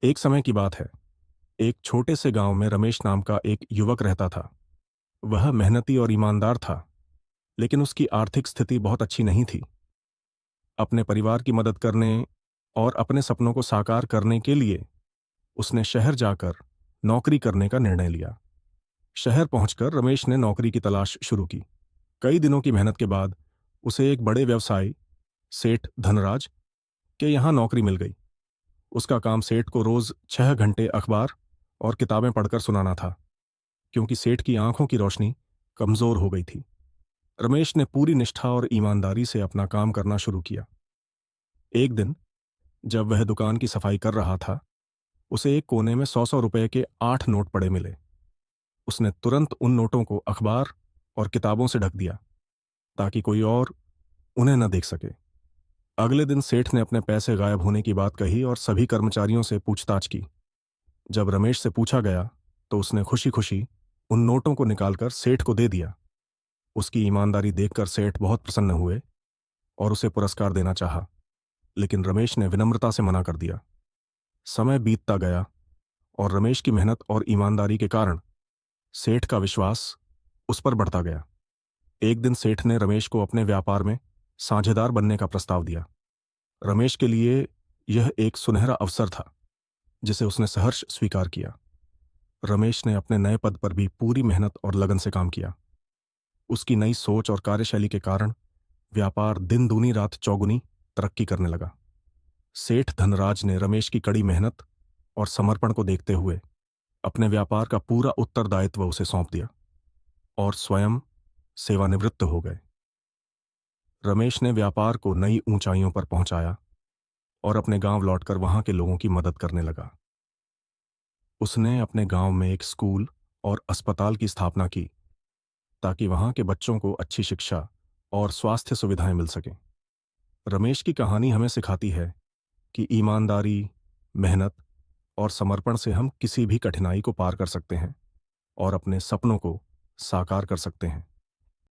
एक समय की बात है। एक छोटे से गांव में रमेश नाम का एक युवक रहता था। वह मेहनती और ईमानदार था, लेकिन उसकी आर्थिक स्थिति बहुत अच्छी नहीं थी। अपने परिवार की मदद करने और अपने सपनों को साकार करने के लिए उसने शहर जाकर नौकरी करने का निर्णय लिया। शहर पहुंचकर रमेश ने नौकरी की तलाश शुरू की। कई दिनों की मेहनत के बाद उसे एक बड़े व्यवसायी सेठ धनराज के यहाँ नौकरी मिल गई। उसका काम सेठ को रोज 6 घंटे अखबार और किताबें पढ़कर सुनाना था, क्योंकि सेठ की आंखों की रोशनी कमजोर हो गई थी। रमेश ने पूरी निष्ठा और ईमानदारी से अपना काम करना शुरू किया। एक दिन जब वह दुकान की सफाई कर रहा था, उसे एक कोने में 100-100 रुपए के 8 नोट पड़े मिले। उसने तुरंत उन नोटों को अखबार और किताबों से ढक दिया, ताकि कोई और उन्हें न देख सके। अगले दिन सेठ ने अपने पैसे गायब होने की बात कही और सभी कर्मचारियों से पूछताछ की। जब रमेश से पूछा गया, तो उसने खुशी खुशी उन नोटों को निकालकर सेठ को दे दिया। उसकी ईमानदारी देखकर सेठ बहुत प्रसन्न हुए और उसे पुरस्कार देना चाहा, लेकिन रमेश ने विनम्रता से मना कर दिया। समय बीतता गया और रमेश की मेहनत और ईमानदारी के कारण सेठ का विश्वास उस पर बढ़ता गया। एक दिन सेठ ने रमेश को अपने व्यापार में साझेदार बनने का प्रस्ताव दिया। रमेश के लिए यह एक सुनहरा अवसर था, जिसे उसने सहर्ष स्वीकार किया। रमेश ने अपने नए पद पर भी पूरी मेहनत और लगन से काम किया। उसकी नई सोच और कार्यशैली के कारण व्यापार दिन दूनी रात चौगुनी तरक्की करने लगा। सेठ धनराज ने रमेश की कड़ी मेहनत और समर्पण को देखते हुए अपने व्यापार का पूरा उत्तरदायित्व उसे सौंप दिया और स्वयं सेवानिवृत्त हो गए। रमेश ने व्यापार को नई ऊंचाइयों पर पहुंचाया और अपने गांव लौटकर वहां के लोगों की मदद करने लगा। उसने अपने गांव में एक स्कूल और अस्पताल की स्थापना की, ताकि वहां के बच्चों को अच्छी शिक्षा और स्वास्थ्य सुविधाएं मिल सकें। रमेश की कहानी हमें सिखाती है कि ईमानदारी, मेहनत और समर्पण से हम किसी भी कठिनाई को पार कर सकते हैं और अपने सपनों को साकार कर सकते हैं।